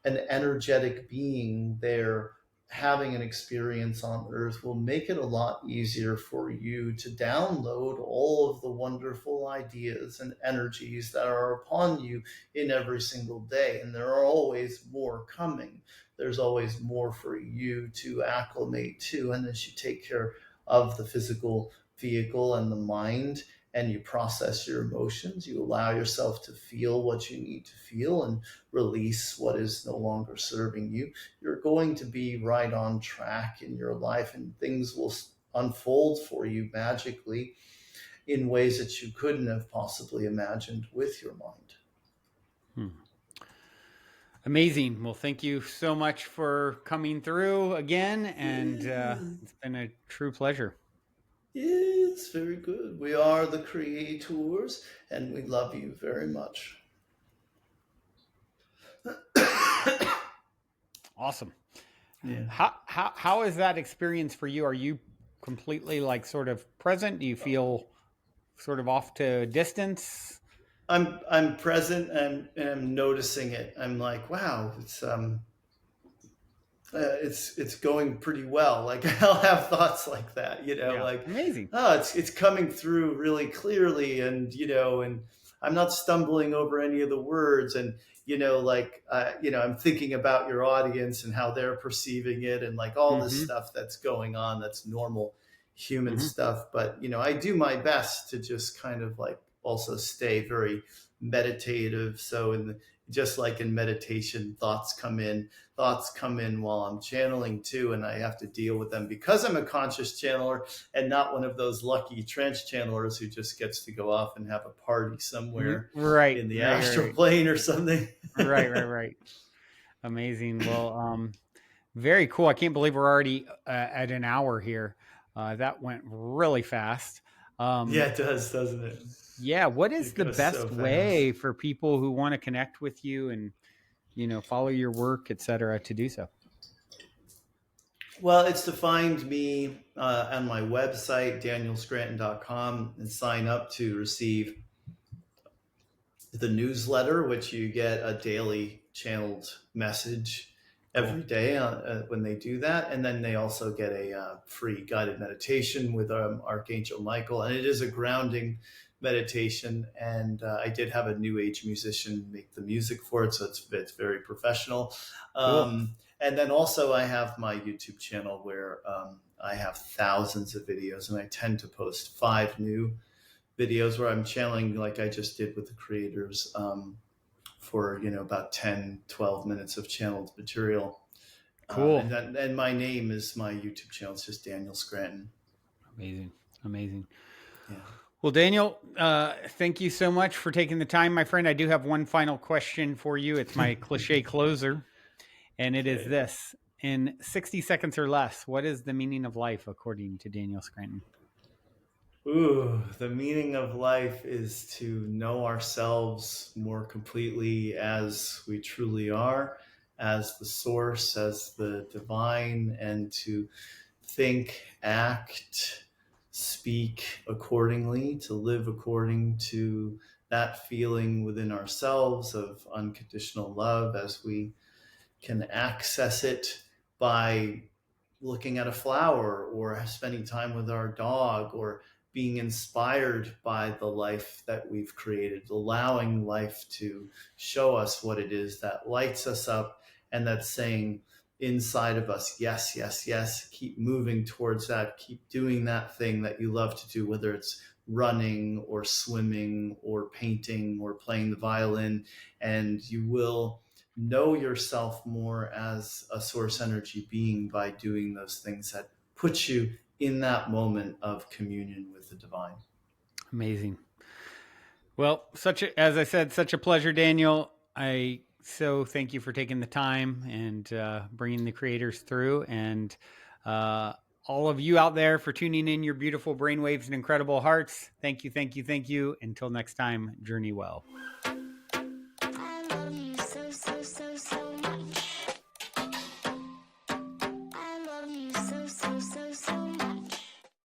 an energetic being there. Having an experience on Earth will make it a lot easier for you to download all of the wonderful ideas and energies that are upon you in every single day. And there are always more coming. There's always more for you to acclimate to. And as you take care of the physical vehicle and the mind, and you process your emotions, you allow yourself to feel what you need to feel and release what is no longer serving you, you're going to be right on track in your life, and things will unfold for you magically in ways that you couldn't have possibly imagined with your mind. Amazing. Well, thank you so much for coming through again, and it's been a true pleasure. Yes, very good. We are the creators, and we love you very much. Awesome. Yeah. How is that experience for you? Are you completely like sort of present? Do you feel sort of off to distance? I'm present, and I'm noticing it. I'm like, wow, it's going pretty well. Like, I'll have thoughts like that, Yeah. like, Amazing. oh, it's coming through really clearly, and and I'm not stumbling over any of the words, and like, I'm thinking about your audience and how they're perceiving it, and like all this Mm-hmm. stuff that's going on, that's normal human Mm-hmm. stuff. But I do my best to just kind of like also stay very meditative. So just like in meditation, thoughts come in while I'm channeling too, and I have to deal with them because I'm a conscious channeler and not one of those lucky trance channelers who just gets to go off and have a party somewhere Right. in the Right. astral Right. plane or something. Right. Amazing. Well, very cool. I can't believe we're already at an hour here. That went really fast. Yeah, it does, doesn't it? Yeah. What is It the goes so best fast. way for people who want to connect with you and follow your work, etc., to do so? Well, it's to find me on my website, danielscranton.com, and sign up to receive the newsletter, which you get a daily channeled message Cool. every day when they do that. And then they also get a free guided meditation with Archangel Michael. And it is a grounding meditation. And I did have a new age musician make the music for it, so it's very professional. Cool. And then also I have my YouTube channel where I have thousands of videos, and I tend to post 5 new videos where I'm channeling, like I just did with the creators, for about 10-12 minutes of channeled material. Cool. And my name is my YouTube channel. It's just Daniel Scranton. Amazing. Yeah. Well, Daniel, thank you so much for taking the time, my friend. I do have one final question for you. It's my cliche closer, and it is Okay. this: in 60 seconds or less, what is the meaning of life according to Daniel Scranton? Ooh, the meaning of life is to know ourselves more completely as we truly are, as the source, as the divine, and to think, act, speak accordingly, to live according to that feeling within ourselves of unconditional love, as we can access it by looking at a flower or spending time with our dog or being inspired by the life that we've created, allowing life to show us what it is that lights us up and that's saying inside of us, yes, yes, yes, keep moving towards that, keep doing that thing that you love to do, whether it's running or swimming or painting or playing the violin, and you will know yourself more as a source energy being by doing those things that put you in that moment of communion with the divine. Amazing. Well, as I said, such a pleasure, Daniel. I so thank you for taking the time and bringing the creators through, and all of you out there for tuning in your beautiful brainwaves and incredible hearts. Thank you. Until next time, journey well.